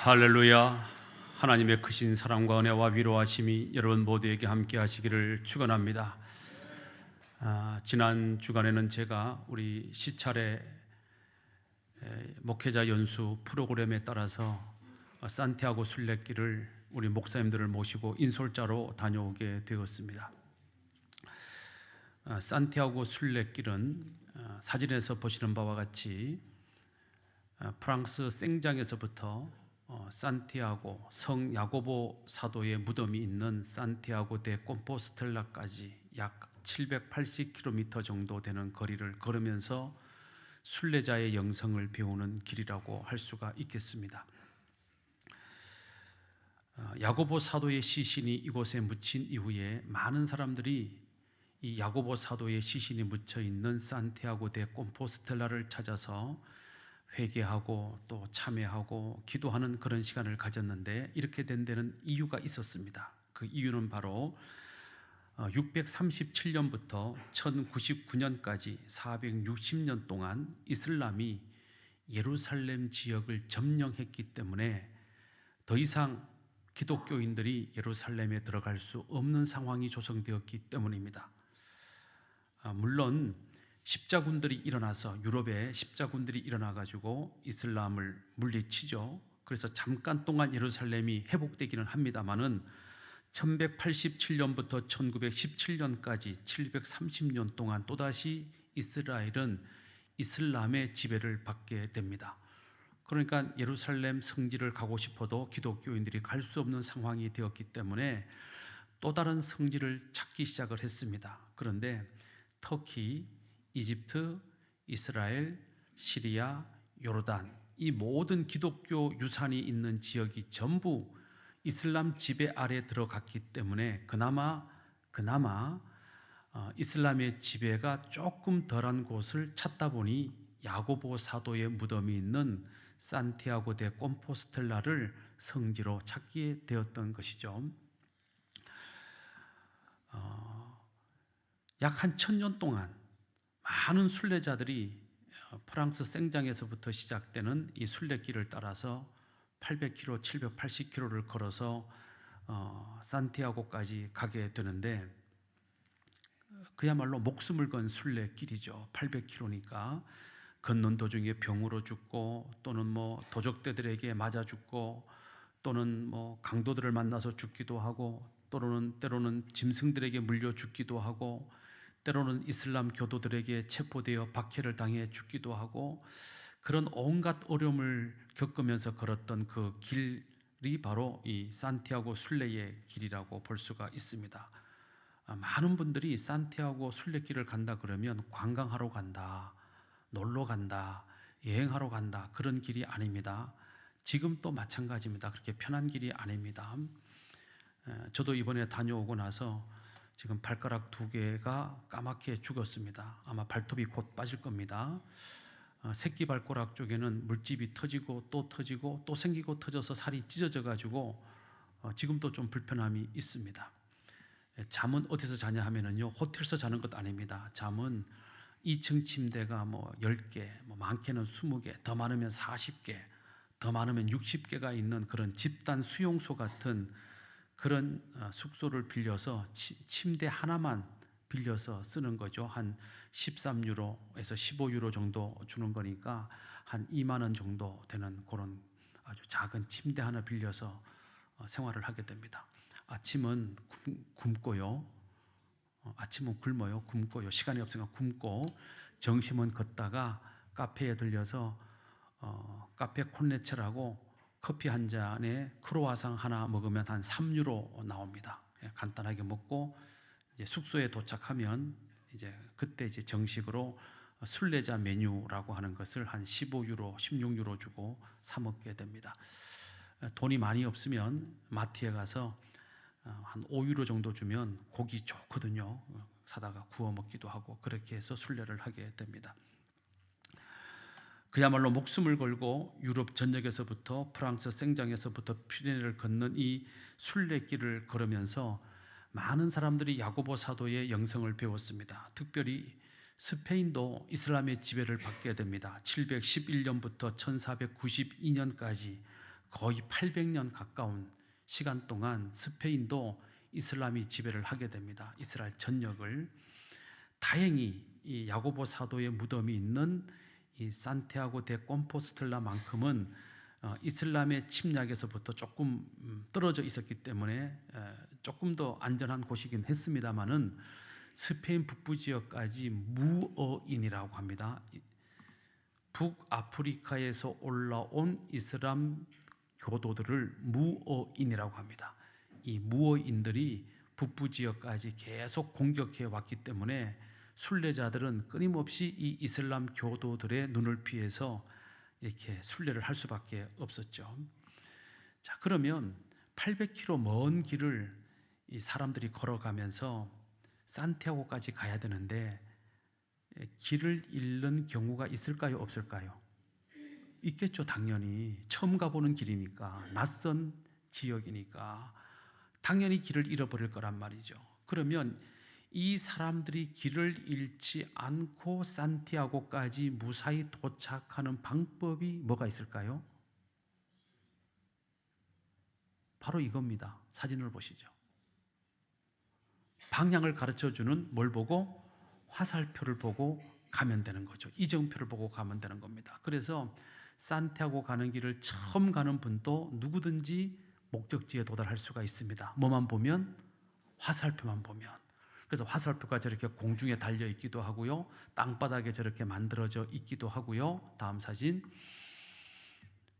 할렐루야. 하나님의 크신 사랑과 은혜와 위로하심이 여러분 모두에게 함께 하시기를 축원합니다. 지난 주간에는 제가 우리 시찰의 목회자 연수 프로그램에 따라서 산티아고 순례길을 우리 목사님들을 모시고 인솔자로 다녀오게 되었습니다. 산티아고 순례길은 사진에서 보시는 바와 같이 프랑스 생장에서부터 산티아고 성 야고보 사도의 무덤이 있는 산티아고 데 콤포스텔라까지 약 780km 정도 되는 거리를 걸으면서 순례자의 영성을 배우는 길이라고 할 수가 있겠습니다. 야고보 사도의 시신이 이곳에 묻힌 이후에 많은 사람들이 이 야고보 사도의 시신이 묻혀 있는 산티아고 데 콤포스텔라를 찾아서 회개하고 또 참회하고 기도하는 그런 시간을 가졌는데, 이렇게 된 데는 이유가 있었습니다. 그 이유는 바로 637년부터 1099년까지 460년 동안 이슬람이 예루살렘 지역을 점령했기 때문에 더 이상 기독교인들이 예루살렘에 들어갈 수 없는 상황이 조성되었기 때문입니다. 물론 십자군들이 일어나서, 유럽에 십자군들이 일어나가지고 이슬람을 물리치죠. 그래서 잠깐 동안 예루살렘이 회복되기는 합니다만은 1187년부터 1917년까지 730년 동안 또다시 이스라엘은 이슬람의 지배를 받게 됩니다. 그러니까 예루살렘 성지를 가고 싶어도 기독교인들이 갈 수 없는 상황이 되었기 때문에 또 다른 성지를 찾기 시작을 했습니다. 그런데 터키, 이집트, 이스라엘, 시리아, 요르단, 이 모든 기독교 유산이 있는 지역이 전부 이슬람 지배 아래 들어갔기 때문에 그나마 이슬람의 지배가 조금 덜한 곳을 찾다 보니 야고보 사도의 무덤이 있는 산티아고 데 콤포스텔라를 성지로 찾게 되었던 것이죠. 약 한 1000년 동안 많은 순례자들이 프랑스 생장에서부터 시작되는 이 순례길을 따라서 800km, 780km를 걸어서 산티아고까지 가게 되는데, 그야말로 목숨을 건 순례길이죠. 800km니까 걷는 도중에 병으로 죽고, 또는 도적대들에게 맞아 죽고, 또는 강도들을 만나서 죽기도 하고, 때로는 짐승들에게 물려 죽기도 하고, 때로는 이슬람 교도들에게 체포되어 박해를 당해 죽기도 하고, 그런 온갖 어려움을 겪으면서 걸었던 그 길이 바로 이 산티아고 순례의 길이라고 볼 수가 있습니다. 많은 분들이 산티아고 순례길을 간다 그러면 관광하러 간다, 놀러 간다, 여행하러 간다, 그런 길이 아닙니다. 지금 또 마찬가지입니다. 그렇게 편한 길이 아닙니다. 저도 이번에 다녀오고 나서 지금 발가락 2개가 까맣게 죽었습니다. 아마 발톱이 곧 빠질 겁니다. 새끼 발가락 쪽에는 물집이 터지고 또 터지고 또 생기고 터져서 살이 찢어져 가지고 지금도 좀 불편함이 있습니다. 잠은 어디서 자냐 하면은요, 호텔에서 자는 것 아닙니다. 잠은 2층 침대가 10개, 많게는 20개, 더 많으면 40개, 더 많으면 60개가 있는 그런 집단 수용소 같은 그런 숙소를 빌려서 침대 하나만 빌려서 쓰는 거죠. 한 13유로에서 15유로 정도 주는 거니까 한 2만 원 정도 되는 그런 아주 작은 침대 하나 빌려서 생활을 하게 됩니다. 아침은 굶고요. 아침은 굶고요. 시간이 없으니까 굶고, 점심은 걷다가 카페에 들려서 카페 콘네체라고 커피 한 잔에 크로와상 하나 먹으면 한 3유로 나옵니다. 간단하게 먹고 이제 숙소에 도착하면 그때 정식으로 순례자 메뉴라고 하는 것을 한 15유로, 16유로 주고 사 먹게 됩니다. 돈이 많이 없으면 마트에 가서 한 5유로 정도 주면 고기 좋거든요. 사다가 구워 먹기도 하고, 그렇게 해서 순례를 하게 됩니다. 그야말로 목숨을 걸고 유럽 전역에서부터 프랑스 생장에서부터 피레네를 걷는 이 순례길을 걸으면서 많은 사람들이 야고보 사도의 영성을 배웠습니다. 특별히 스페인도 이슬람의 지배를 받게 됩니다. 711년부터 1492년까지 거의 800년 가까운 시간 동안 스페인도 이슬람이 지배를 하게 됩니다. 이스라엘 전역을. 다행히 이 야고보 사도의 무덤이 있는 이 산티아고 데 콤포스텔라만큼은 이슬람의 침략에서부터 조금 떨어져 있었기 때문에 조금 더 안전한 곳이긴 했습니다만은 스페인 북부 지역까지 무어인이라고 합니다. 북아프리카에서 올라온 이슬람 교도들을 무어인이라고 합니다. 이 무어인들이 북부 지역까지 계속 공격해 왔기 때문에 순례자들은 끊임없이 이 이슬람 교도들의 눈을 피해서 이렇게 순례를 할 수밖에 없었죠. 자, 그러면 800km 먼 길을 이 사람들이 걸어가면서 산티아고까지 가야 되는데 길을 잃는 경우가 있을까요, 없을까요? 있겠죠, 당연히. 처음 가보는 길이니까, 낯선 지역이니까 당연히 길을 잃어버릴 거란 말이죠. 그러면 이 사람들이 길을 잃지 않고 산티아고까지 무사히 도착하는 방법이 뭐가 있을까요? 바로 이겁니다. 사진을 보시죠. 방향을 가르쳐주는 뭘 보고? 화살표를 보고 가면 되는 거죠. 이정표를 보고 가면 되는 겁니다. 그래서 산티아고 가는 길을 처음 가는 분도 누구든지 목적지에 도달할 수가 있습니다. 뭐만 보면? 화살표만 보면. 그래서 화살표가 저렇게 공중에 달려 있기도 하고요, 땅바닥에 저렇게 만들어져 있기도 하고요. 다음 사진.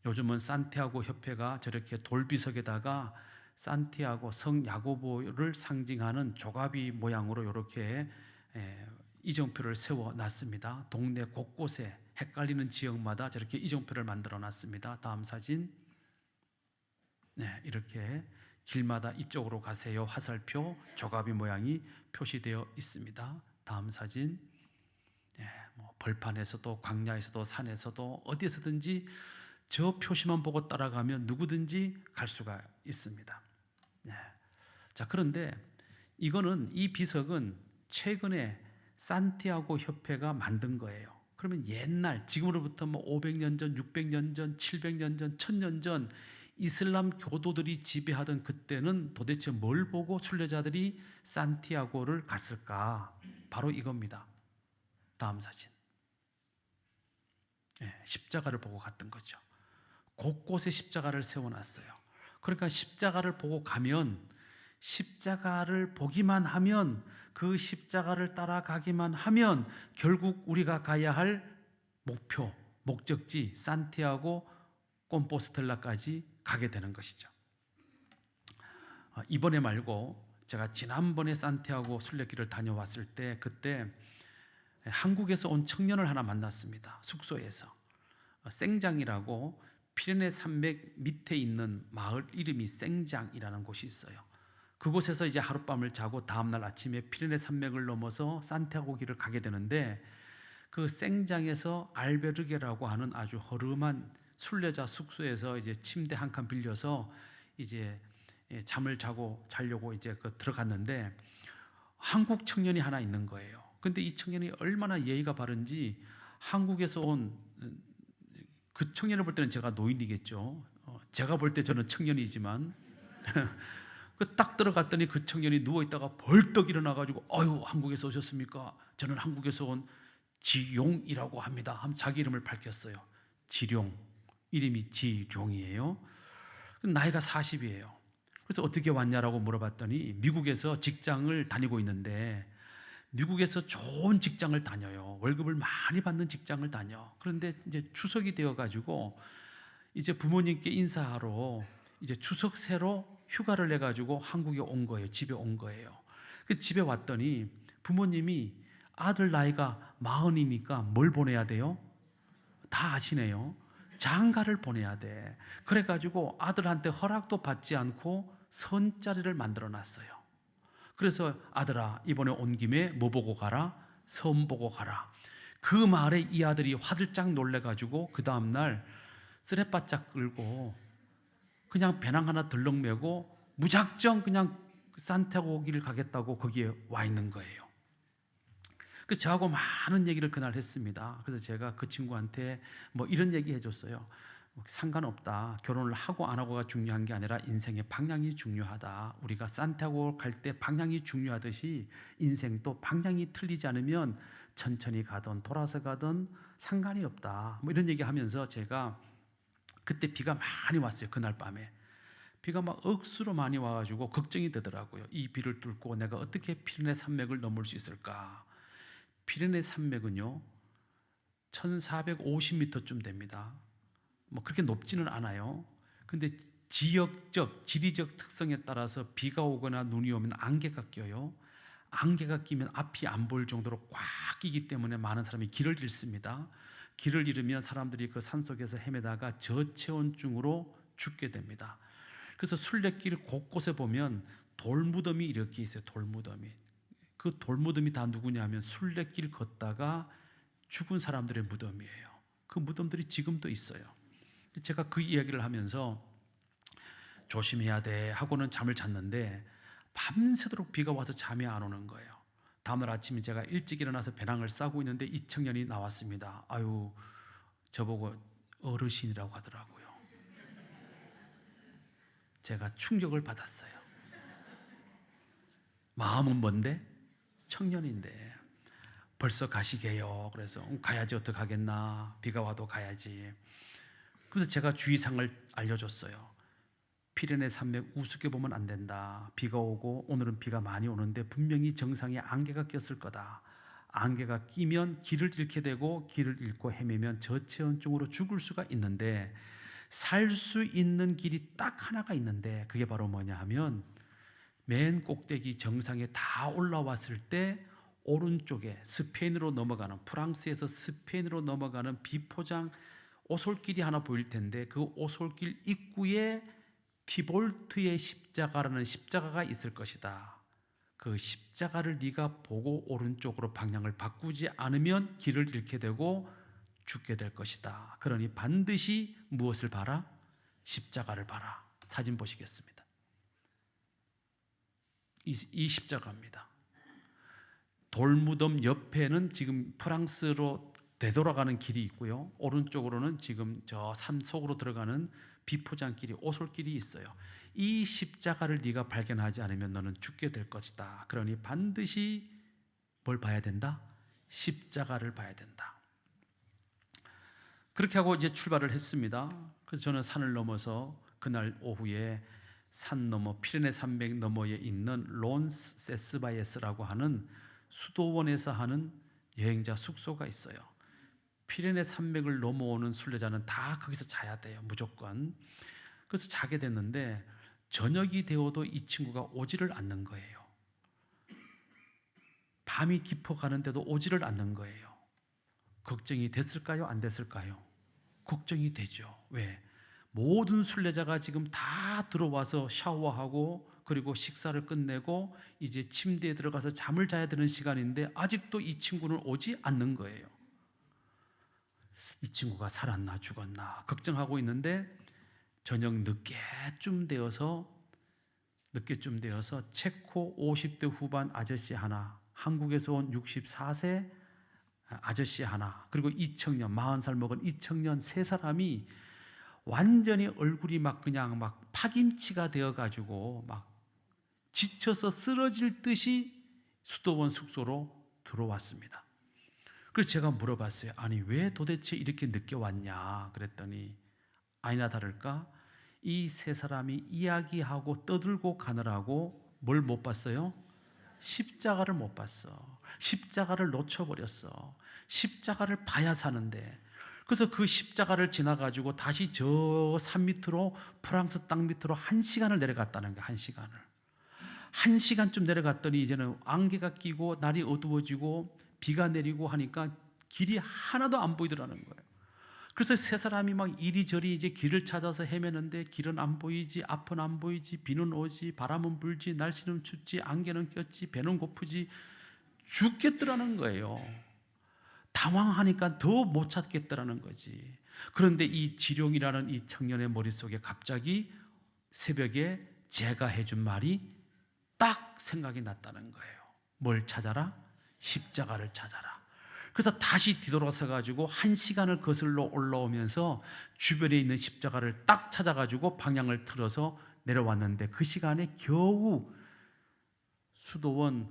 요즘은 산티아고 협회가 저렇게 돌비석에다가 산티아고 성 야고보를 상징하는 조가비 모양으로 이렇게 이정표를 세워놨습니다. 동네 곳곳에 헷갈리는 지역마다 저렇게 이정표를 만들어 놨습니다. 다음 사진. 네, 이렇게 길마다 이쪽으로 가세요 화살표 조가비 모양이 표시되어 있습니다. 다음 사진. 네, 뭐 벌판에서도 광야에서도 산에서도 어디에서든지 저 표시만 보고 따라가면 누구든지 갈 수가 있습니다. 네. 자, 그런데 이거는, 이 비석은 최근에 산티아고 협회가 만든 거예요. 그러면 옛날, 지금으로부터 뭐 500년 전, 600년 전, 700년 전, 1000년 전 이슬람 교도들이 지배하던 그때는 도대체 뭘 보고 순례자들이 산티아고를 갔을까? 바로 이겁니다. 다음 사진. 네, 십자가를 보고 갔던 거죠. 곳곳에 십자가를 세워놨어요. 그러니까 십자가를 보고 가면, 십자가를 보기만 하면, 그 십자가를 따라가기만 하면 결국 우리가 가야 할 목표, 목적지 산티아고 콤포스텔라까지 가게 되는 것이죠. 이번에 말고 제가 지난번에 산티아고 순례길을 다녀왔을 때, 그때 한국에서 온 청년을 하나 만났습니다. 숙소에서. 생장이라고 피레네 산맥 밑에 있는 마을 이름이 생장이라는 곳이 있어요. 그곳에서 이제 하룻밤을 자고 다음날 아침에 피레네 산맥을 넘어서 산티아고 길을 가게 되는데, 그 생장에서 알베르게라고 하는 아주 허름한 순례자 숙소에서 이제 침대 한 칸 빌려서 이제 잠을 자려고 이제 들어갔는데 한국 청년이 하나 있는 거예요. 근데 이 청년이 얼마나 예의가 바른지, 한국에서 온 그 청년을 볼 때는 제가 노인이겠죠. 제가 볼 때 저는 청년이지만 딱 들어갔더니 그 청년이 누워 있다가 벌떡 일어나가지고, 아유, 한국에서 오셨습니까? 저는 한국에서 온 지용이라고 합니다. 하면 자기 이름을 밝혔어요. 지룡. 이름이 지룡이에요. 나이가 40이에요. 그래서 어떻게 왔냐라고 물어봤더니 미국에서 직장을 다니고 있는데, 미국에서 좋은 직장을 다녀요. 월급을 많이 받는 직장을 다녀. 그런데 이제 추석이 되어가지고 이제 부모님께 인사하러 이제 추석 새로 휴가를 내가지고 한국에 온 거예요. 집에 온 거예요. 그 집에 왔더니 부모님이 아들 나이가 40이니까 뭘 보내야 돼요? 다 아시네요. 장가를 보내야 돼. 그래가지고 아들한테 허락도 받지 않고 선자리를 만들어 놨어요. 그래서 아들아, 이번에 온 김에 뭐 보고 가라? 섬 보고 가라. 그 말에 이 아들이 화들짝 놀래가지고 그 다음날 쓰레바짝 끌고 그냥 배낭 하나 덜렁 메고 무작정 그냥 산티아고 길 가겠다고 거기에 와 있는 거예요. 그 저하고 많은 얘기를 그날 했습니다. 그래서 제가 그 친구한테 뭐 이런 얘기 해줬어요. 상관없다. 결혼을 하고 안 하고가 중요한 게 아니라 인생의 방향이 중요하다. 우리가 산티아고 갈 때 방향이 중요하듯이 인생도 방향이 틀리지 않으면 천천히 가든 돌아서 가든 상관이 없다. 뭐 이런 얘기하면서 제가 그때 비가 많이 왔어요. 그날 밤에 비가 막 억수로 많이 와가지고 걱정이 되더라고요. 이 비를 뚫고 내가 어떻게 피레네 산맥을 넘을 수 있을까? 피레네 산맥은요 1450m쯤 됩니다. 뭐 그렇게 높지는 않아요. 근데 지역적, 지리적 특성에 따라서 비가 오거나 눈이 오면 안개가 껴요. 안개가 끼면 앞이 안 보일 정도로 꽉 끼기 때문에 많은 사람이 길을 잃습니다. 길을 잃으면 사람들이 그 산속에서 헤매다가 저체온증으로 죽게 됩니다. 그래서 순례길 곳곳에 보면 돌무덤이 이렇게 있어요. 돌무덤이. 그 돌무덤이 다 누구냐 하면 순례길 걷다가 죽은 사람들의 무덤이에요. 그 무덤들이 지금도 있어요. 제가 그 이야기를 하면서 조심해야 돼 하고는 잠을 잤는데 밤새도록 비가 와서 잠이 안 오는 거예요. 다음날 아침에 제가 일찍 일어나서 배낭을 싸고 있는데 이 청년이 나왔습니다. 아유, 저보고 어르신이라고 하더라고요. 제가 충격을 받았어요. 마음은 뭔데? 청년인데 벌써 가시게요. 그래서 가야지 어떡하겠나. 비가 와도 가야지. 그래서 제가 주의사항을 알려줬어요. 피레네 산맥 우습게 보면 안 된다. 비가 오고 오늘은 비가 많이 오는데 분명히 정상에 안개가 꼈을 거다. 안개가 끼면 길을 잃게 되고 길을 잃고 헤매면 저체온증으로 죽을 수가 있는데 살 수 있는 길이 딱 하나가 있는데 그게 바로 뭐냐 하면 맨 꼭대기 정상에 다 올라왔을 때 오른쪽에 스페인으로 넘어가는 프랑스에서 스페인으로 넘어가는 비포장 오솔길이 하나 보일 텐데 그 오솔길 입구에 티볼트의 십자가라는 십자가가 있을 것이다. 그 십자가를 네가 보고 오른쪽으로 방향을 바꾸지 않으면 길을 잃게 되고 죽게 될 것이다. 그러니 반드시 무엇을 봐라? 십자가를 봐라. 사진 보시겠습니다. 이 십자가입니다. 돌무덤 옆에는 지금 프랑스로 되돌아가는 길이 있고요. 오른쪽으로는 지금 저 산 속으로 들어가는 비포장길이 오솔길이 있어요. 이 십자가를 네가 발견하지 않으면 너는 죽게 될 것이다. 그러니 반드시 뭘 봐야 된다? 십자가를 봐야 된다. 그렇게 하고 이제 출발을 했습니다. 그래서 저는 산을 넘어서 그날 오후에 산 너머 피레네 산맥 너머에 있는 론세스바예스라고 하는 수도원에서 하는 여행자 숙소가 있어요. 피레네 산맥을 넘어오는 순례자는 다 거기서 자야 돼요. 무조건. 그래서 자게 됐는데 저녁이 되어도 이 친구가 오지를 않는 거예요. 밤이 깊어가는데도 오지를 않는 거예요. 걱정이 됐을까요? 안 됐을까요? 걱정이 되죠. 왜? 모든 순례자가 지금 다 들어와서 샤워하고 그리고 식사를 끝내고 이제 침대에 들어가서 잠을 자야 되는 시간인데 아직도 이 친구는 오지 않는 거예요. 이 친구가 살았나 죽었나 걱정하고 있는데 저녁 늦게쯤 되어서 체코 50대 후반 아저씨 하나, 한국에서 온 64세 아저씨 하나, 그리고 이 청년 40살 먹은 이 청년 세 사람이 완전히 얼굴이 막 그냥 막 파김치가 되어 가지고 막 지쳐서 쓰러질 듯이 수도원 숙소로 들어왔습니다. 그래서 제가 물어봤어요. 아니 왜 도대체 이렇게 늦게 왔냐 그랬더니 아니나 다를까 이 세 사람이 이야기하고 떠들고 가느라고 뭘 못 봤어요? 십자가를 못 봤어. 십자가를 놓쳐버렸어. 십자가를 봐야 사는데 그래서 그 십자가를 지나가지고 다시 저 산 밑으로 프랑스 땅 밑으로 1시간을 내려갔다는 거예요. 1시간을. 1시간쯤 내려갔더니 이제는 안개가 끼고 날이 어두워지고 비가 내리고 하니까 길이 하나도 안 보이더라는 거예요. 그래서 세 사람이 막 이리저리 이제 길을 찾아서 헤매는데 길은 안 보이지, 앞은 안 보이지, 비는 오지, 바람은 불지, 날씨는 춥지, 안개는 꼈지, 배는 고프지, 죽겠더라는 거예요. 당황하니까 더 못 찾겠더라는 거지. 그런데 이 지룡이라는 이 청년의 머릿속에 갑자기 새벽에 제가 해준 말이 딱 생각이 났다는 거예요. 뭘 찾아라? 십자가를 찾아라. 그래서 다시 뒤돌아서 가지고 1시간을 거슬러 올라오면서 주변에 있는 십자가를 딱 찾아가지고 방향을 틀어서 내려왔는데, 그 시간에 겨우 수도원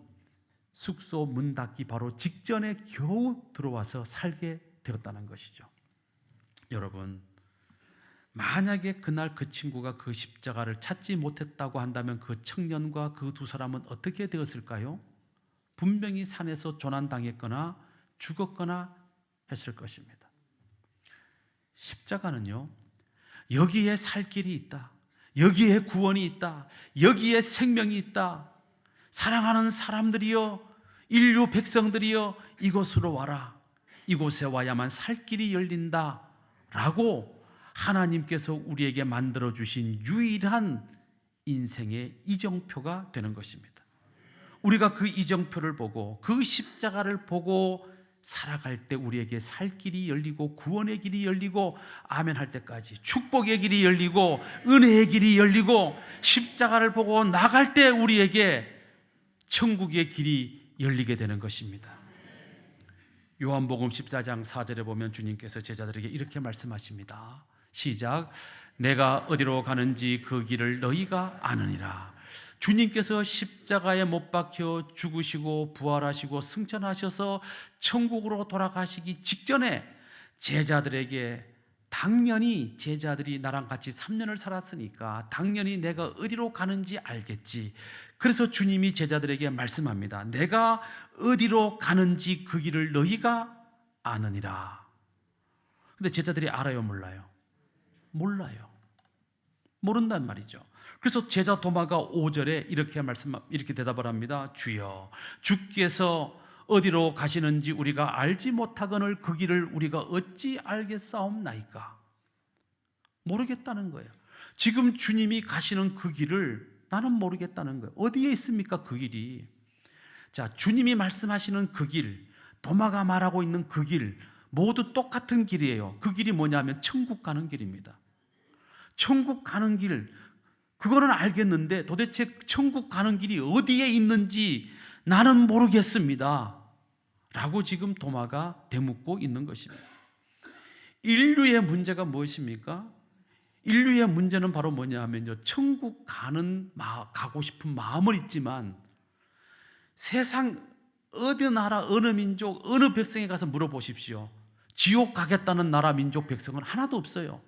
숙소 문 닫기 바로 직전에 겨우 들어와서 살게 되었다는 것이죠. 여러분, 만약에 그날 그 친구가 그 십자가를 찾지 못했다고 한다면 그 청년과 그 두 사람은 어떻게 되었을까요? 분명히 산에서 조난당했거나 죽었거나 했을 것입니다. 십자가는요, 여기에 살 길이 있다, 여기에 구원이 있다, 여기에 생명이 있다, 사랑하는 사람들이여, 인류 백성들이여, 이곳으로 와라, 이곳에 와야만 살 길이 열린다 라고 하나님께서 우리에게 만들어주신 유일한 인생의 이정표가 되는 것입니다. 우리가 그 이정표를 보고 그 십자가를 보고 살아갈 때 우리에게 살 길이 열리고 구원의 길이 열리고 아멘 할 때까지 축복의 길이 열리고 은혜의 길이 열리고 십자가를 보고 나갈 때 우리에게 천국의 길이 열리게 되는 것입니다. 요한복음 14장 4절에 보면 주님께서 제자들에게 이렇게 말씀하십니다. 시작. 내가 어디로 가는지 그 길을 너희가 아느니라. 주님께서 십자가에 못 박혀 죽으시고 부활하시고 승천하셔서 천국으로 돌아가시기 직전에 제자들에게, 당연히 제자들이 나랑 같이 3년을 살았으니까 당연히 내가 어디로 가는지 알겠지. 그래서 주님이 제자들에게 말씀합니다. 내가 어디로 가는지 그 길을 너희가 아느니라. 근데 제자들이 알아요, 몰라요? 몰라요. 모른단 말이죠. 그래서 제자 도마가 5절에 이렇게 대답을 합니다. 주여, 주께서 어디로 가시는지 우리가 알지 못하거늘 그 길을 우리가 어찌 알겠사옵나이까? 모르겠다는 거예요. 지금 주님이 가시는 그 길을 나는 모르겠다는 거예요. 어디에 있습니까, 그 길이? 자, 주님이 말씀하시는 그 길, 도마가 말하고 있는 그 길, 모두 똑같은 길이에요. 그 길이 뭐냐면 천국 가는 길입니다. 천국 가는 길, 그거는 알겠는데 도대체 천국 가는 길이 어디에 있는지 나는 모르겠습니다 라고 지금 도마가 되묻고 있는 것입니다. 인류의 문제가 무엇입니까? 인류의 문제는 바로 뭐냐 하면요, 천국 가고 싶은 마음은 있지만 세상 어느 나라, 어느 민족, 어느 백성에 가서 물어보십시오. 지옥 가겠다는 나라, 민족, 백성은 하나도 없어요.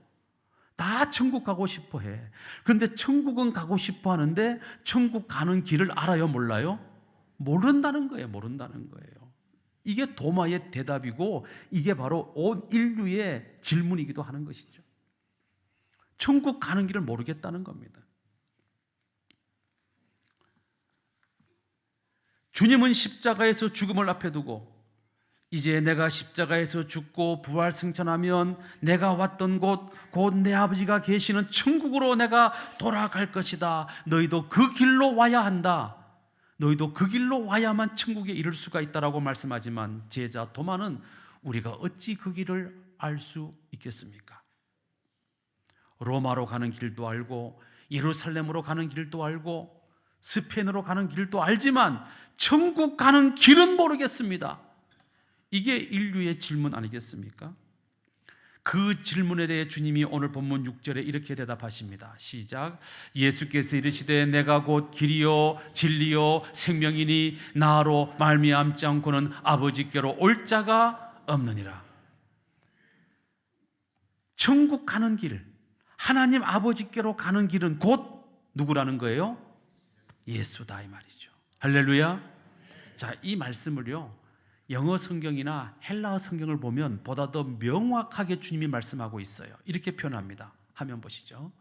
다 천국 가고 싶어 해. 그런데 천국은 가고 싶어 하는데 천국 가는 길을 알아요, 몰라요? 모른다는 거예요. 모른다는 거예요. 이게 도마의 대답이고 이게 바로 온 인류의 질문이기도 하는 것이죠. 천국 가는 길을 모르겠다는 겁니다. 주님은 십자가에서 죽음을 앞에 두고 이제 내가 십자가에서 죽고 부활 승천하면 내가 왔던 곳, 곧 내 아버지가 계시는 천국으로 내가 돌아갈 것이다. 너희도 그 길로 와야 한다. 너희도 그 길로 와야만 천국에 이를 수가 있다라고 말씀하지만 제자 도마는 우리가 어찌 그 길을 알 수 있겠습니까? 로마로 가는 길도 알고 예루살렘으로 가는 길도 알고 스페인으로 가는 길도 알지만 천국 가는 길은 모르겠습니다. 이게 인류의 질문 아니겠습니까? 그 질문에 대해 주님이 오늘 본문 6절에 이렇게 대답하십니다. 시작. 예수께서 이르시되 내가 곧 길이요 진리요 생명이니 나로 말미암지 않고는 아버지께로 올 자가 없느니라. 천국 가는 길, 하나님 아버지께로 가는 길은 곧 누구라는 거예요? 예수다 이 말이죠. 할렐루야. 자, 이 말씀을요 영어 성경이나 헬라어 성경을 보면 보다 더 명확하게 주님이 말씀하고 있어요. 이렇게 표현합니다. 화면 보시죠.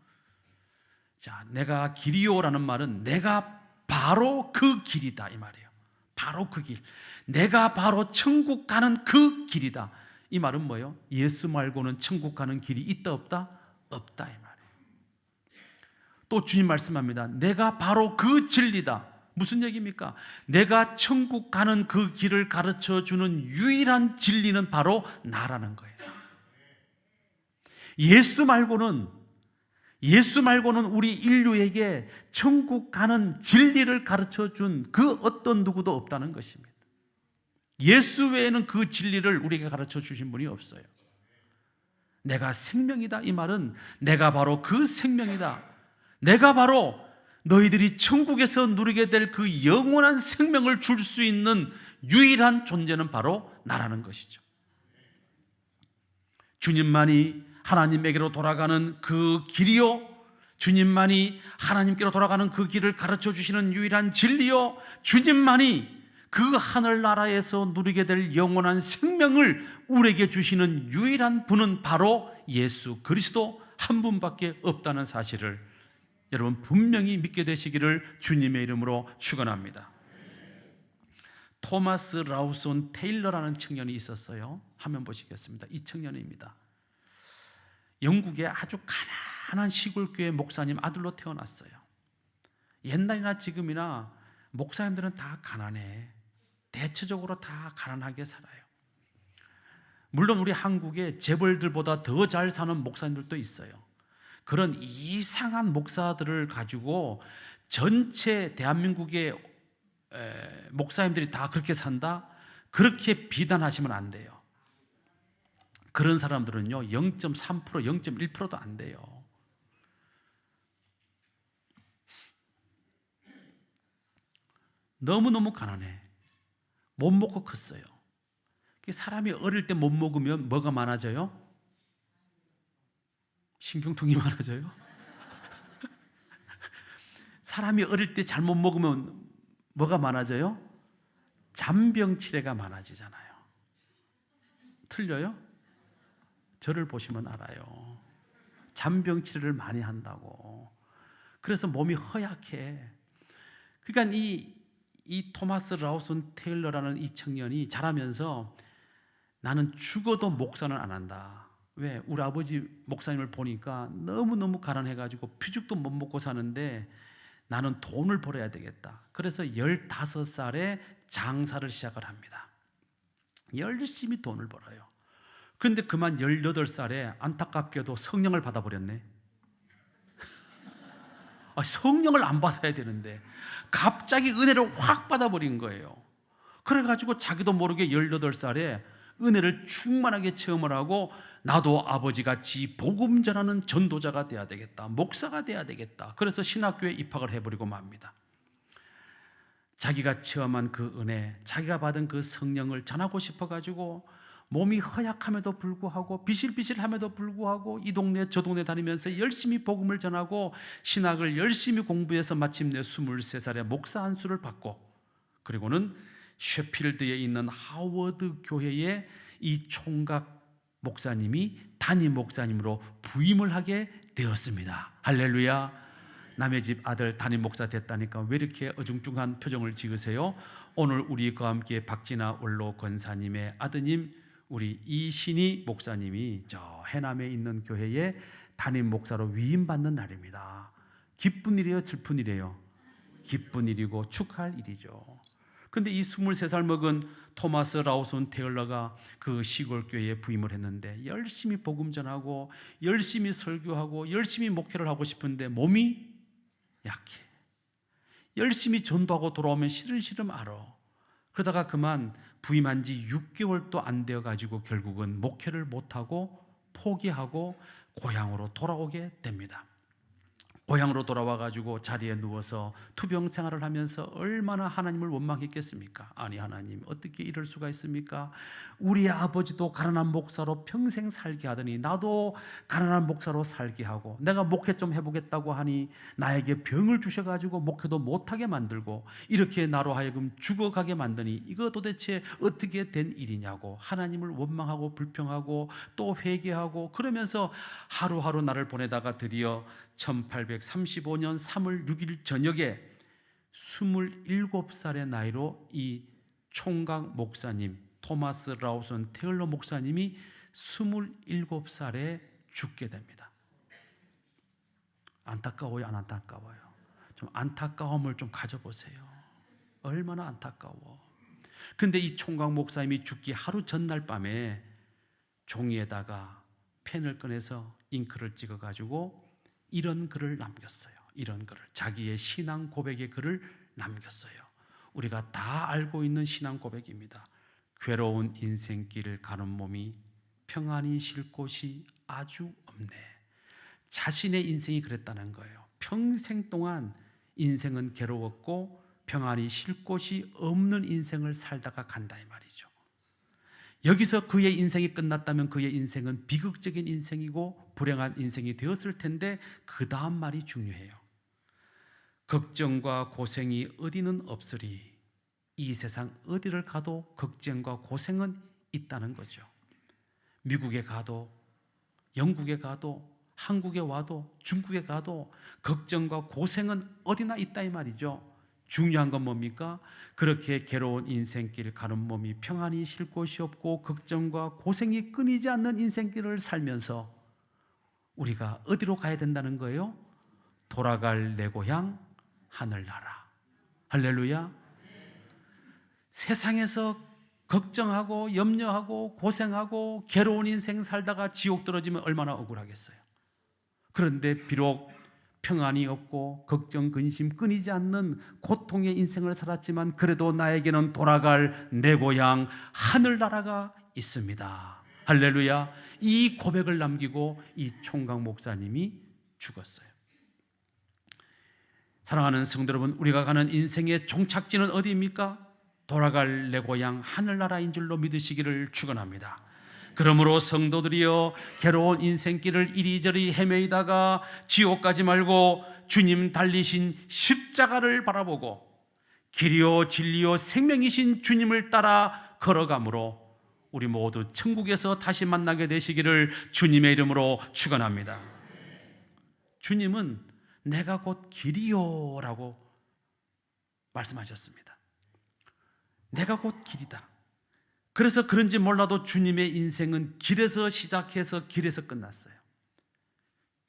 자, 내가 길이요라는 말은 내가 바로 그 길이다 이 말이에요. 바로 그 길, 내가 바로 천국 가는 그 길이다. 이 말은 뭐예요? 예수 말고는 천국 가는 길이 있다 없다? 없다 이 말이에요. 또 주님 말씀합니다. 내가 바로 그 진리다. 무슨 얘기입니까? 내가 천국 가는 그 길을 가르쳐주는 유일한 진리는 바로 나라는 거예요. 예수 말고는 우리 인류에게 천국 가는 진리를 가르쳐준 그 어떤 누구도 없다는 것입니다. 예수 외에는 그 진리를 우리에게 가르쳐 주신 분이 없어요. 내가 생명이다, 이 말은 내가 바로 그 생명이다, 내가 바로 너희들이 천국에서 누리게 될 그 영원한 생명을 줄 수 있는 유일한 존재는 바로 나라는 것이죠. 주님만이 하나님에게로 돌아가는 그 길이요, 주님만이 하나님께로 돌아가는 그 길을 가르쳐 주시는 유일한 진리요, 주님만이 그 하늘나라에서 누리게 될 영원한 생명을 우리에게 주시는 유일한 분은 바로 예수 그리스도 한 분밖에 없다는 사실을 여러분 분명히 믿게 되시기를 주님의 이름으로 축원합니다. 토마스 라우손 테일러라는 청년이 있었어요. 화면 보시겠습니다. 이 청년입니다. 영국의 아주 가난한 시골교회 목사님 아들로 태어났어요. 옛날이나 지금이나 목사님들은 다 가난해. 대체적으로 다 가난하게 살아요. 물론 우리 한국에 재벌들보다 더 잘 사는 목사님들도 있어요. 그런 이상한 목사들을 가지고 전체 대한민국의 목사님들이 다 그렇게 산다? 그렇게 비난하시면 안 돼요. 그런 사람들은요 0.3%, 0.1%도 안 돼요. 너무너무 가난해. 못 먹고 컸어요. 사람이 어릴 때 못 먹으면 뭐가 많아져요? 신경통이 많아져요? 사람이 어릴 때 잘못 먹으면 뭐가 많아져요? 잔병치레가 많아지잖아요. 틀려요? 저를 보시면 알아요. 잔병치레를 많이 한다고. 그래서 몸이 허약해. 그러니까 이 토마스 라우손 테일러라는 이 청년이 자라면서 나는 죽어도 목사는 안 한다. 왜? 우리 아버지 목사님을 보니까 너무너무 가난해가지고 피죽도 못 먹고 사는데 나는 돈을 벌어야 되겠다. 그래서 15살에 장사를 시작을 합니다. 열심히 돈을 벌어요. 그런데 그만 18살에 안타깝게도 성령을 받아버렸네. 성령을 안 받아야 되는데 갑자기 은혜를 확 받아버린 거예요. 그래가지고 자기도 모르게 18살에 은혜를 충만하게 체험을 하고 나도 아버지같이 복음 전하는 전도자가 돼야 되겠다, 목사가 돼야 되겠다. 그래서 신학교에 입학을 해버리고 맙니다. 자기가 체험한 그 은혜, 자기가 받은 그 성령을 전하고 싶어가지고 몸이 허약함에도 불구하고 비실비실함에도 불구하고 이 동네 저 동네 다니면서 열심히 복음을 전하고 신학을 열심히 공부해서 마침내 23살에 목사 안수를 받고, 그리고는 셰필드에 있는 하워드 교회의 이 총각 목사님이 담임 목사님으로 부임을 하게 되었습니다. 할렐루야. 남의 집 아들 담임 목사 됐다니까 왜 이렇게 어중중한 표정을 지으세요? 오늘 우리과 함께 박진아 원로 권사님의 아드님 우리 이신희 목사님이 저 해남에 있는 교회에 담임 목사로 위임받는 날입니다. 기쁜 일이에요, 슬픈 일이에요? 기쁜 일이고 축하할 일이죠. 그런데 이 23살 먹은 토마스 라우손 테일러가 그 시골 교회에 부임을 했는데 열심히 복음 전하고 열심히 설교하고 열심히 목회를 하고 싶은데 몸이 약해. 열심히 전도하고 돌아오면 시름시름 앓아. 그러다가 그만 부임한 지 6개월도 안 되어 가지고 결국은 목회를 못하고 포기하고 고향으로 돌아오게 됩니다. 고향으로 돌아와 가지고 자리에 누워서 투병 생활을 하면서 얼마나 하나님을 원망했겠습니까? 아니 하나님 어떻게 이럴 수가 있습니까? 우리 아버지도 가난한 목사로 평생 살게 하더니 나도 가난한 목사로 살게 하고 내가 목회 좀 해보겠다고 하니 나에게 병을 주셔가지고 목회도 못하게 만들고 이렇게 나로 하여금 죽어가게 만드니 이거 도대체 어떻게 된 일이냐고 하나님을 원망하고 불평하고 또 회개하고 그러면서 하루하루 나를 보내다가 드디어 1835년 3월 6일 저녁에 27살의 나이로 이 총각 목사님 토마스 라우손 테일러 목사님이 27살에 죽게 됩니다. 안타까워요, 안 안타까워요? 좀 안타까움을 좀 가져보세요. 얼마나 안타까워. 근데 이 총각 목사님이 죽기 하루 전날 밤에 종이에다가 펜을 꺼내서 잉크를 찍어가지고 이런 글을 남겼어요. 이런 글을, 자기의 신앙 고백의 글을 남겼어요. 우리가 다 알고 있는 신앙 고백입니다. 괴로운 인생길을 가는 몸이 평안히 쉴 곳이 아주 없네. 자신의 인생이 그랬다는 거예요. 평생 동안 인생은 괴로웠고 평안히 쉴 곳이 없는 인생을 살다가 간다 이 말이죠. 여기서 그의 인생이 끝났다면 그의 인생은 비극적인 인생이고 불행한 인생이 되었을 텐데 그 다음 말이 중요해요. 걱정과 고생이 어디는 없으리. 이 세상 어디를 가도 걱정과 고생은 있다는 거죠. 미국에 가도, 영국에 가도, 한국에 와도, 중국에 가도 걱정과 고생은 어디나 있다 이 말이죠. 중요한 건 뭡니까? 그렇게 괴로운 인생길 가는 몸이 평안히 쉴 곳이 없고 걱정과 고생이 끊이지 않는 인생길을 살면서 우리가 어디로 가야 된다는 거예요? 돌아갈 내 고향 하늘나라. 할렐루야. 세상에서 걱정하고 염려하고 고생하고 괴로운 인생 살다가 지옥 떨어지면 얼마나 억울하겠어요. 그런데 비록 평안이 없고 걱정, 근심 끊이지 않는 고통의 인생을 살았지만 그래도 나에게는 돌아갈 내 고향 하늘나라가 있습니다. 할렐루야. 이 고백을 남기고 이 총각 목사님이 죽었어요. 사랑하는 성도 여러분, 우리가 가는 인생의 종착지는 어디입니까? 돌아갈 내 고향 하늘나라인 줄로 믿으시기를 축원합니다. 그러므로 성도들이여, 괴로운 인생길을 이리저리 헤매이다가 지옥 가지 말고 주님 달리신 십자가를 바라보고 길이요 진리요 생명이신 주님을 따라 걸어가므로 우리 모두 천국에서 다시 만나게 되시기를 주님의 이름으로 축원합니다. 주님은 내가 곧 길이요 라고 말씀하셨습니다. 내가 곧 길이다. 그래서 그런지 몰라도 주님의 인생은 길에서 시작해서 길에서 끝났어요.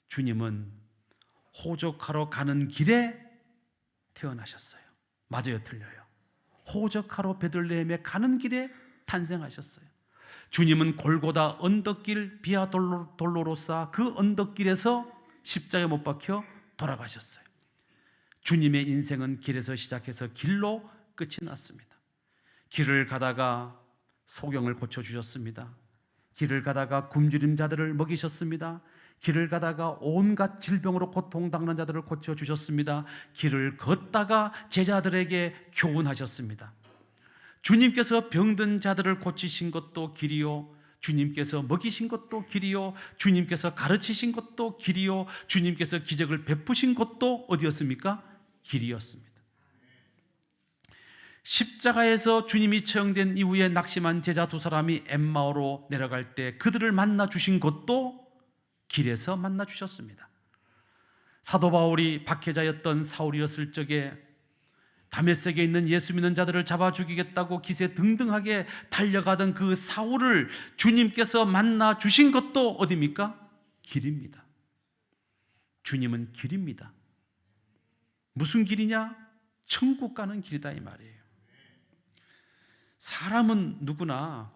주님은 호적하러 가는 길에 태어나셨어요. 맞아요, 틀려요? 호적하러 베들레헴에 가는 길에 탄생하셨어요. 주님은 골고다 언덕길 비아 돌로로사 그 언덕길에서 십자가에 못 박혀 돌아가셨어요. 주님의 인생은 길에서 시작해서 길로 끝이 났습니다. 길을 가다가 소경을 고쳐주셨습니다. 길을 가다가 굶주린 자들을 먹이셨습니다. 길을 가다가 온갖 질병으로 고통당하는 자들을 고쳐주셨습니다. 길을 걷다가 제자들에게 교훈하셨습니다. 주님께서 병든 자들을 고치신 것도 길이요, 주님께서 먹이신 것도 길이요, 주님께서 가르치신 것도 길이요, 주님께서 기적을 베푸신 것도 어디였습니까? 길이었습니다. 십자가에서 주님이 처형된 이후에 낙심한 제자 두 사람이 엠마오로 내려갈 때 그들을 만나 주신 것도 길에서 만나 주셨습니다. 사도 바울이 박해자였던 사울이었을 적에 다메섹에 있는 예수 믿는 자들을 잡아 죽이겠다고 기세 등등하게 달려가던 그 사울을 주님께서 만나 주신 것도 어디입니까? 길입니다. 주님은 길입니다. 무슨 길이냐? 천국 가는 길이다 이 말이에요. 사람은 누구나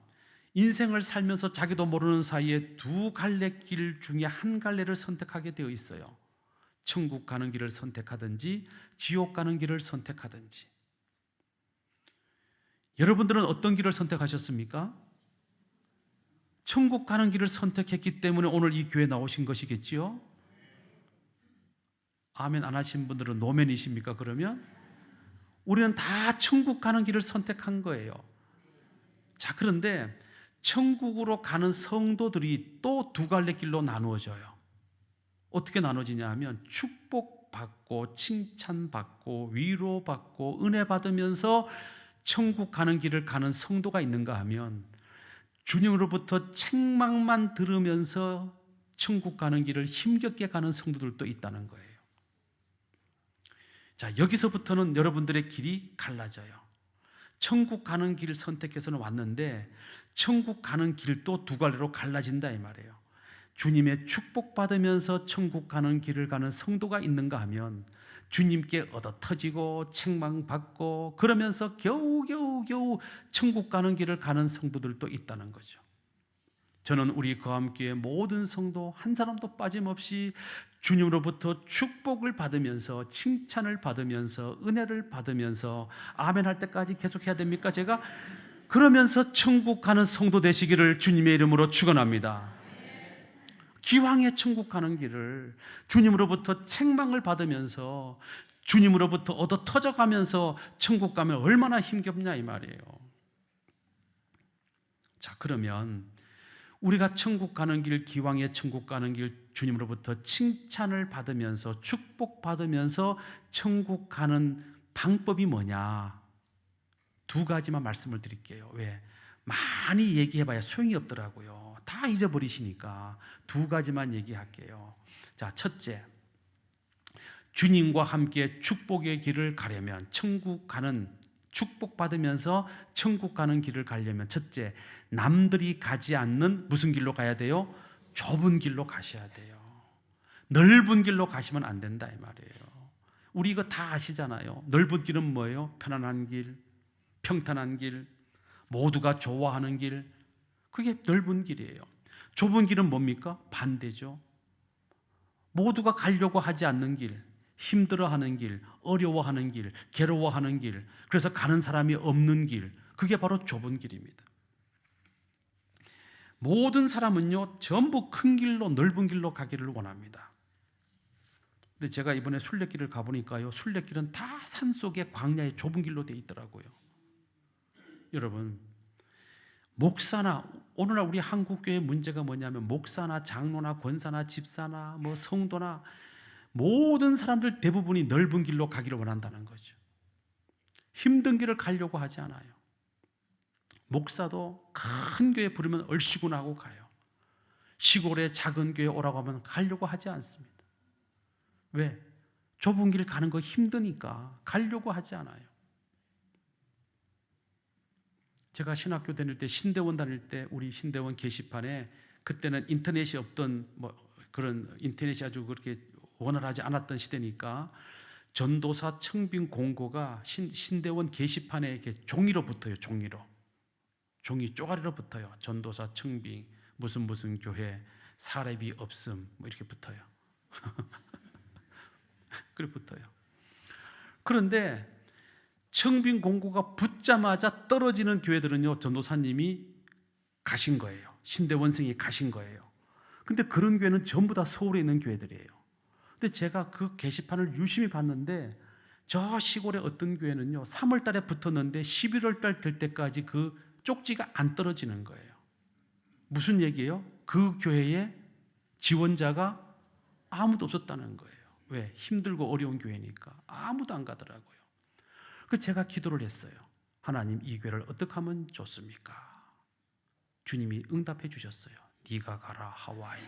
인생을 살면서 자기도 모르는 사이에 두 갈래 길 중에 한 갈래를 선택하게 되어 있어요. 천국 가는 길을 선택하든지 지옥 가는 길을 선택하든지. 여러분들은 어떤 길을 선택하셨습니까? 천국 가는 길을 선택했기 때문에 오늘 이 교회에 나오신 것이겠지요? 아멘 안 하신 분들은 노멘이십니까? 그러면 우리는 다 천국 가는 길을 선택한 거예요. 자, 그런데 천국으로 가는 성도들이 또 두 갈래 길로 나누어져요. 어떻게 나눠지냐 하면 축복받고 칭찬받고 위로받고 은혜 받으면서 천국 가는 길을 가는 성도가 있는가 하면 주님으로부터 책망만 들으면서 천국 가는 길을 힘겹게 가는 성도들도 있다는 거예요. 자, 여기서부터는 여러분들의 길이 갈라져요. 천국 가는 길을 선택해서는 왔는데 천국 가는 길도 두 갈래로 갈라진다 이 말이에요. 주님의 축복받으면서 천국 가는 길을 가는 성도가 있는가 하면 주님께 얻어터지고 책망받고 그러면서 겨우 천국 가는 길을 가는 성도들도 있다는 거죠. 저는 우리 거함교회 모든 성도 한 사람도 빠짐없이 주님으로부터 축복을 받으면서 칭찬을 받으면서 은혜를 받으면서 아멘 할 때까지 계속해야 됩니까? 제가 그러면서 천국 가는 성도 되시기를 주님의 이름으로 축원합니다. 기왕에 천국 가는 길을 주님으로부터 책망을 받으면서 주님으로부터 얻어 터져가면서 천국 가면 얼마나 힘겹냐 이 말이에요. 자, 그러면 우리가 천국 가는 길, 기왕에 천국 가는 길 주님으로부터 칭찬을 받으면서 축복받으면서 천국 가는 방법이 뭐냐? 두 가지만 말씀을 드릴게요. 왜? 많이 얘기해봐야 소용이 없더라고요. 다 잊어버리시니까 두 가지만 얘기할게요. 자, 첫째, 주님과 함께 축복의 길을 가려면, 천국 가는, 축복받으면서 천국 가는 길을 가려면 첫째, 남들이 가지 않는 무슨 길로 가야 돼요? 좁은 길로 가셔야 돼요. 넓은 길로 가시면 안 된다 이 말이에요. 우리 이거 다 아시잖아요. 넓은 길은 뭐예요? 편안한 길, 평탄한 길, 모두가 좋아하는 길, 그게 넓은 길이에요. 좁은 길은 뭡니까? 반대죠. 모두가 가려고 하지 않는 길, 힘들어하는 길, 어려워하는 길, 괴로워하는 길, 그래서 가는 사람이 없는 길, 그게 바로 좁은 길입니다. 모든 사람은요 전부 큰 길로, 넓은 길로 가기를 원합니다. 근데 제가 이번에 순례길을 가보니까요, 순례길은 다 산속에 광야의 좁은 길로 돼 있더라고요. 여러분, 목사나, 오늘날 우리 한국교회 문제가 뭐냐면 목사나 장로나 권사나 집사나 뭐 성도나 모든 사람들 대부분이 넓은 길로 가기를 원한다는 거죠. 힘든 길을 가려고 하지 않아요. 목사도 큰 교회 부르면 얼씨구나하고 가요. 시골에 작은 교회 오라고 하면 가려고 하지 않습니다. 왜? 좁은 길 가는 거 힘드니까 가려고 하지 않아요. 제가 신학교 다닐 때, 신대원 다닐 때 우리 신대원 게시판에, 그때는 인터넷이 없던 그런 인터넷이 아주 그렇게 원활하지 않았던 시대니까 전도사 청빙 공고가 신대원 게시판에 이렇게 종이로 붙어요. 종이 쪼가리로 붙어요. 전도사 청빙 무슨 교회 사례비 없음 뭐 이렇게 붙어요. 그래 붙어요. 그런데 청빙 공고가 붙자마자 떨어지는 교회들은요, 전도사님이 가신 거예요. 신대원생이 가신 거예요. 근데 그런 교회는 전부 다 서울에 있는 교회들이에요. 근데 제가 그 게시판을 유심히 봤는데 저 시골의 어떤 교회는요 3월 달에 붙었는데 11월 달 될 때까지 그 쪽지가 안 떨어지는 거예요. 무슨 얘기예요? 그 교회에 지원자가 아무도 없었다는 거예요. 왜? 힘들고 어려운 교회니까 아무도 안 가더라고요. 그래서 제가 기도를 했어요. 하나님, 이 교회를 어떻게 하면 좋습니까? 주님이 응답해 주셨어요. 네가 가라 하와이.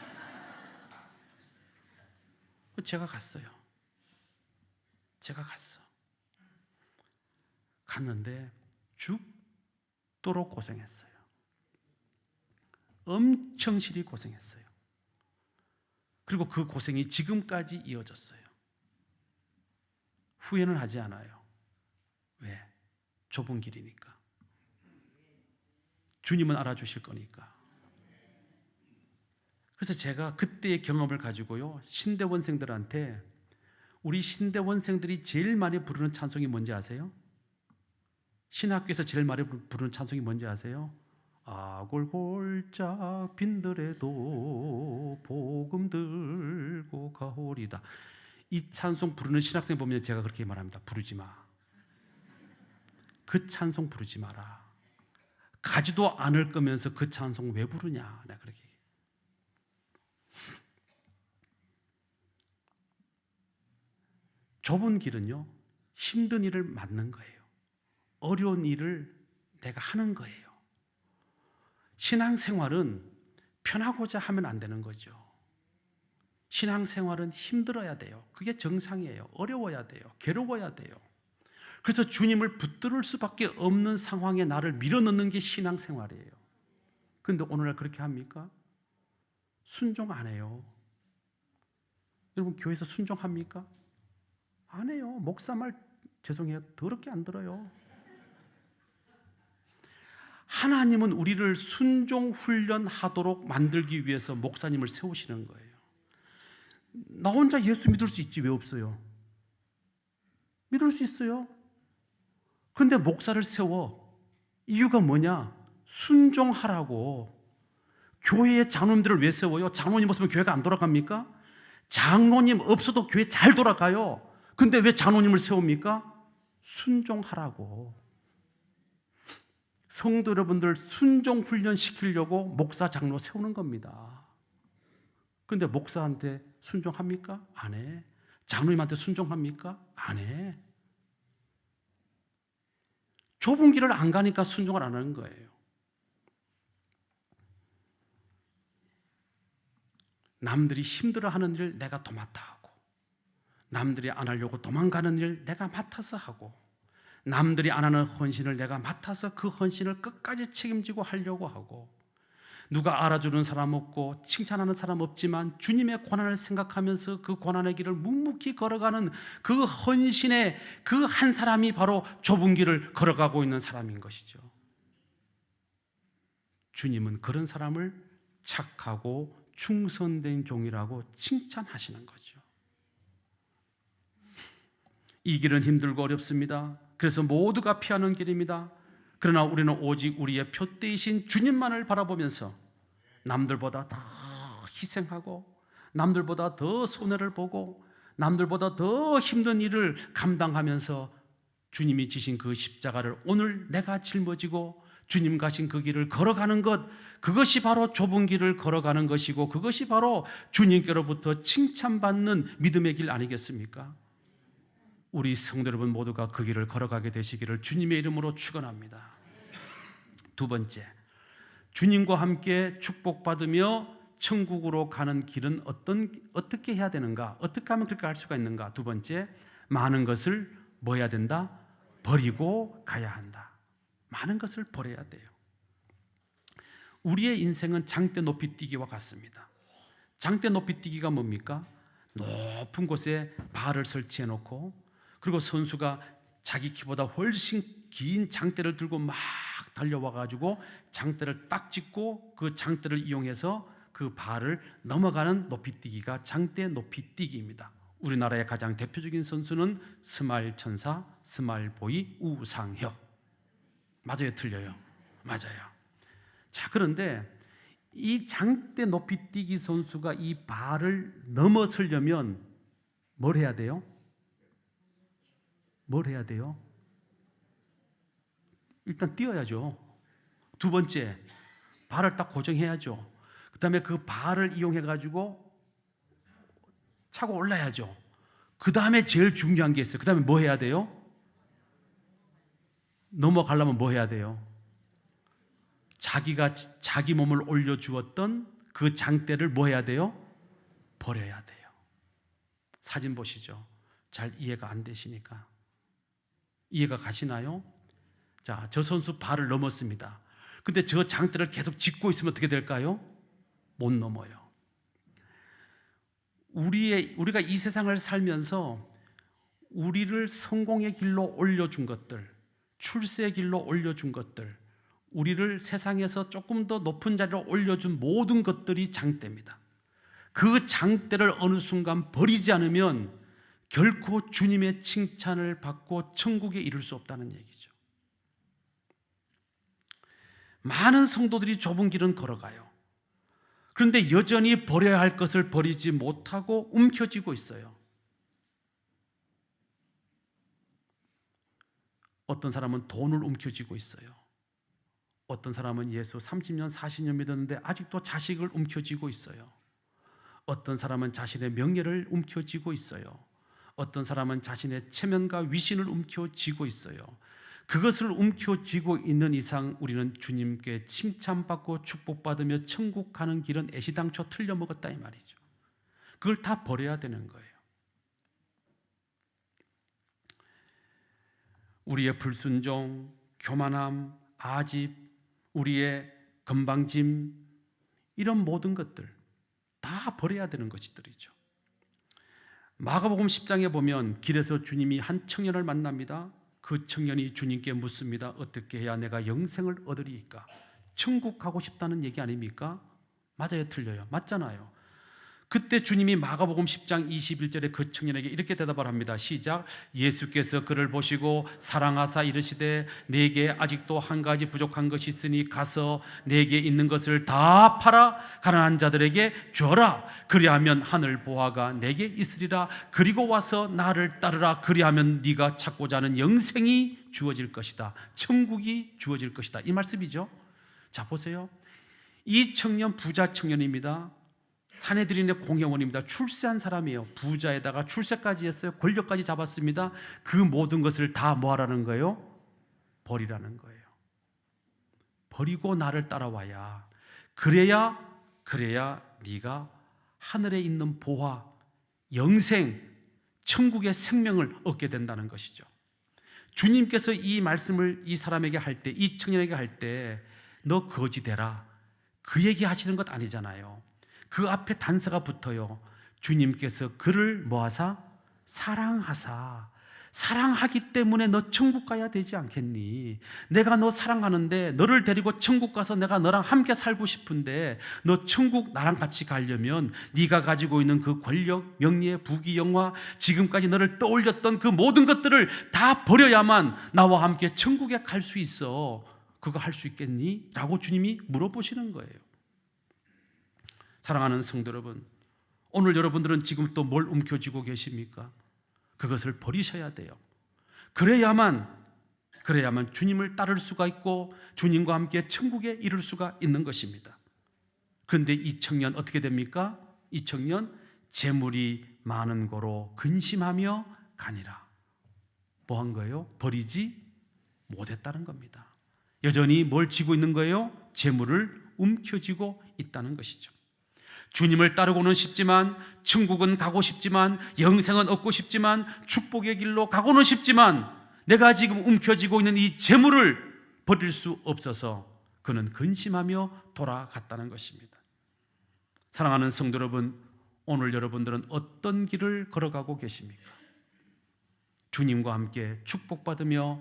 제가 갔어요. 갔는데 죽도록 고생했어요. 엄청 실히 고생했어요. 그리고 그 고생이 지금까지 이어졌어요. 후회는 하지 않아요. 왜? 좁은 길이니까. 주님은 알아주실 거니까. 그래서 제가 그때의 경험을 가지고요, 신대원생들한테, 우리 신대원생들이 제일 많이 부르는 찬송이 뭔지 아세요? 신학교에서 제일 많이 부르는 찬송이 뭔지 아세요? 아골골짝 빈들에도 복음 들고 가오리다. 이 찬송 부르는 신학생 보면 제가 그렇게 말합니다. 부르지 마. 그 찬송 부르지 마라. 가지도 않을 거면서 그 찬송 왜 부르냐. 내가 그렇게 얘기해요. 좁은 길은요, 힘든 일을 맡는 거예요. 어려운 일을 내가 하는 거예요. 신앙생활은 편하고자 하면 안 되는 거죠. 신앙생활은 힘들어야 돼요. 그게 정상이에요. 어려워야 돼요. 괴로워야 돼요. 그래서 주님을 붙들을 수밖에 없는 상황에 나를 밀어넣는 게 신앙생활이에요. 그런데 오늘날 그렇게 합니까? 순종 안 해요. 여러분, 교회에서 순종합니까? 안 해요. 목사 말 죄송해요. 더럽게 안 들어요. 하나님은 우리를 순종 훈련하도록 만들기 위해서 목사님을 세우시는 거예요. 나 혼자 예수 믿을 수 있지 왜 없어요? 믿을 수 있어요. 그런데 목사를 세워. 이유가 뭐냐? 순종하라고. 교회에 장로님들을 왜 세워요? 장로님 없으면 교회가 안 돌아갑니까? 장로님 없어도 교회 잘 돌아가요. 근데 왜 장로님을 세웁니까? 순종하라고. 성도 여러분들 순종 훈련 시키려고 목사 장로 세우는 겁니다. 근데 목사한테 순종합니까? 안 해. 장로님한테 순종합니까? 안 해. 좁은 길을 안 가니까 순종을 안 하는 거예요. 남들이 힘들어하는 일 내가 도맡아 하고, 남들이 안 하려고 도망가는 일 내가 맡아서 하고, 남들이 안 하는 헌신을 내가 맡아서 그 헌신을 끝까지 책임지고 하려고 하고, 누가 알아주는 사람 없고 칭찬하는 사람 없지만 주님의 고난을 생각하면서 그 고난의 길을 묵묵히 걸어가는 그 헌신의 그 한 사람이 바로 좁은 길을 걸어가고 있는 사람인 것이죠. 주님은 그런 사람을 착하고 충성된 종이라고 칭찬하시는 거죠. 이 길은 힘들고 어렵습니다. 그래서 모두가 피하는 길입니다. 그러나 우리는 오직 우리의 표대이신 주님만을 바라보면서 남들보다 더 희생하고, 남들보다 더 손해를 보고, 남들보다 더 힘든 일을 감당하면서 주님이 지신 그 십자가를 오늘 내가 짊어지고 주님 가신 그 길을 걸어가는 것, 그것이 바로 좁은 길을 걸어가는 것이고, 그것이 바로 주님께로부터 칭찬받는 믿음의 길 아니겠습니까? 우리 성도 여러분 모두가 그 길을 걸어가게 되시기를 주님의 이름으로 축원합니다. 두 번째, 주님과 함께 축복받으며 천국으로 가는 길은 어떻게 해야 되는가? 어떻게 하면 그렇게 할 수가 있는가? 두 번째, 많은 것을 뭐 해야 된다? 버리고 가야 한다. 많은 것을 버려야 돼요. 우리의 인생은 장대 높이 뛰기와 같습니다. 장대 높이 뛰기가 뭡니까? 높은 곳에 발을 설치해 놓고, 그리고 선수가 자기 키보다 훨씬 긴 장대를 들고 막 달려와 가지고 장대를 딱 짚고 그 장대를 이용해서 그 발을 넘어가는 높이뛰기가 장대 높이뛰기입니다. 우리나라의 가장 대표적인 선수는 스마일 천사, 스마일 보이 우상혁. 맞아요, 틀려요? 맞아요. 자, 그런데 이 장대 높이뛰기 선수가 이 발을 넘어서려면 뭘 해야 돼요? 뭘 해야 돼요? 일단 뛰어야죠. 두 번째, 발을 딱 고정해야죠. 그 다음에 그 발을 이용해가지고 차고 올라야죠. 그 다음에 제일 중요한 게 있어요. 그 다음에 뭐 해야 돼요? 넘어가려면 뭐 해야 돼요? 자기가 자기 몸을 올려주었던 그 장대를 뭐 해야 돼요? 버려야 돼요. 사진 보시죠. 잘 이해가 안 되시니까. 이해가 가시나요? 자, 저 선수 발을 넘었습니다. 근데 저 장대를 계속 짚고 있으면 어떻게 될까요? 못 넘어요. 우리가 이 세상을 살면서 우리를 성공의 길로 올려준 것들, 출세의 길로 올려준 것들, 우리를 세상에서 조금 더 높은 자리로 올려준 모든 것들이 장대입니다. 그 장대를 어느 순간 버리지 않으면 결코 주님의 칭찬을 받고 천국에 이를 수 없다는 얘기죠. 많은 성도들이 좁은 길은 걸어가요. 그런데 여전히 버려야 할 것을 버리지 못하고 움켜쥐고 있어요. 어떤 사람은 돈을 움켜쥐고 있어요. 어떤 사람은 예수 30년, 40년 믿었는데 아직도 자식을 움켜쥐고 있어요. 어떤 사람은 자신의 명예를 움켜쥐고 있어요. 어떤 사람은 자신의 체면과 위신을 움켜쥐고 있어요. 그것을 움켜쥐고 있는 이상 우리는 주님께 칭찬받고 축복받으며 천국 가는 길은 애시당초 틀려먹었다 이 말이죠. 그걸 다 버려야 되는 거예요. 우리의 불순종, 교만함, 아집, 우리의 건방짐, 이런 모든 것들 다 버려야 되는 것들이죠. 마가복음 10장에 보면 길에서 주님이 한 청년을 만납니다. 그 청년이 주님께 묻습니다. 어떻게 해야 내가 영생을 얻으리이까? 천국 가고 싶다는 얘기 아닙니까? 맞아요, 틀려요? 맞잖아요. 그때 주님이 마가복음 10장 21절에 그 청년에게 이렇게 대답을 합니다. 시작. 예수께서 그를 보시고 사랑하사 이르시되 내게 아직도 한 가지 부족한 것이 있으니 가서 내게 있는 것을 다 팔아 가난한 자들에게 주어라. 그리하면 하늘 보화가 내게 있으리라. 그리고 와서 나를 따르라. 그리하면 네가 찾고자 하는 영생이 주어질 것이다. 천국이 주어질 것이다. 이 말씀이죠. 자, 보세요. 이 청년 부자 청년입니다. 사내들인의 공회원입니다. 출세한 사람이에요. 부자에다가 출세까지 했어요. 권력까지 잡았습니다. 그 모든 것을 다 뭐하라는 거예요? 버리라는 거예요. 버리고 나를 따라와야 그래야 네가 하늘에 있는 보화, 영생, 천국의 생명을 얻게 된다는 것이죠. 주님께서 이 말씀을 이 사람에게 할 때, 이 청년에게 할 때 너 거지되라 그 얘기 하시는 것 아니잖아요. 그 앞에 단서가 붙어요. 주님께서 그를 뭐하사? 사랑하사. 사랑하기 때문에 너 천국 가야 되지 않겠니? 내가 너 사랑하는데 너를 데리고 천국 가서 내가 너랑 함께 살고 싶은데 너 천국 나랑 같이 가려면 네가 가지고 있는 그 권력, 명예, 부귀, 영화, 지금까지 너를 떠올렸던 그 모든 것들을 다 버려야만 나와 함께 천국에 갈 수 있어. 그거 할 수 있겠니? 라고 주님이 물어보시는 거예요. 사랑하는 성도 여러분, 오늘 여러분들은 지금 또 뭘 움켜쥐고 계십니까? 그것을 버리셔야 돼요. 그래야만 주님을 따를 수가 있고 주님과 함께 천국에 이룰 수가 있는 것입니다. 그런데 이 청년 어떻게 됩니까? 이 청년 재물이 많은 고로 근심하며 가니라. 뭐 한 거예요? 버리지 못했다는 겁니다. 여전히 뭘 쥐고 있는 거예요? 재물을 움켜쥐고 있다는 것이죠. 주님을 따르고는 싶지만, 천국은 가고 싶지만, 영생은 얻고 싶지만, 축복의 길로 가고는 싶지만 내가 지금 움켜쥐고 있는 이 재물을 버릴 수 없어서 그는 근심하며 돌아갔다는 것입니다. 사랑하는 성도 여러분, 오늘 여러분들은 어떤 길을 걸어가고 계십니까? 주님과 함께 축복받으며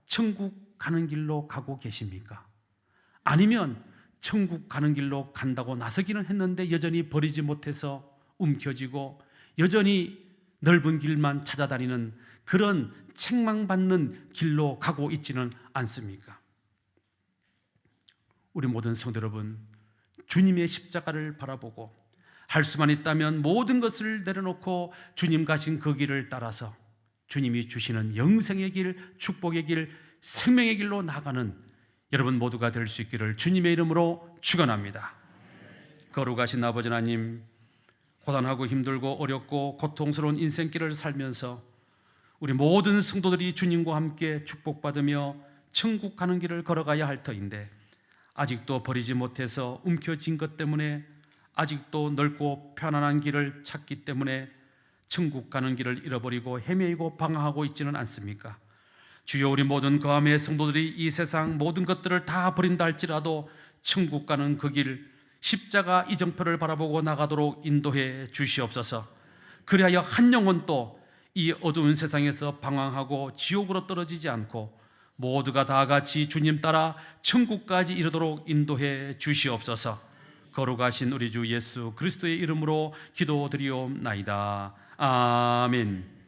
천국 가는 길로 가고 계십니까? 아니면 천국 가는 길로 간다고 나서기는 했는데 여전히 버리지 못해서 움켜쥐고 여전히 넓은 길만 찾아다니는 그런 책망받는 길로 가고 있지는 않습니까? 우리 모든 성도 여러분, 주님의 십자가를 바라보고 할 수만 있다면 모든 것을 내려놓고 주님 가신 그 길을 따라서 주님이 주시는 영생의 길, 축복의 길, 생명의 길로 나가는 여러분 모두가 될 수 있기를 주님의 이름으로 축원합니다. 거룩하신 아버지 하나님, 고단하고 힘들고 어렵고 고통스러운 인생길을 살면서 우리 모든 성도들이 주님과 함께 축복받으며 천국 가는 길을 걸어가야 할 터인데 아직도 버리지 못해서 움켜쥔 것 때문에 아직도 넓고 편안한 길을 찾기 때문에 천국 가는 길을 잃어버리고 헤매이고 방황하고 있지는 않습니까? 주여, 우리 모든 거함의 성도들이 이 세상 모든 것들을 다 버린다 할지라도 천국 가는 그 길, 십자가 이정표를 바라보고 나가도록 인도해 주시옵소서. 그리하여 한 영혼도 이 어두운 세상에서 방황하고 지옥으로 떨어지지 않고 모두가 다 같이 주님 따라 천국까지 이르도록 인도해 주시옵소서. 거룩하신 우리 주 예수 그리스도의 이름으로 기도드리옵나이다. 아멘.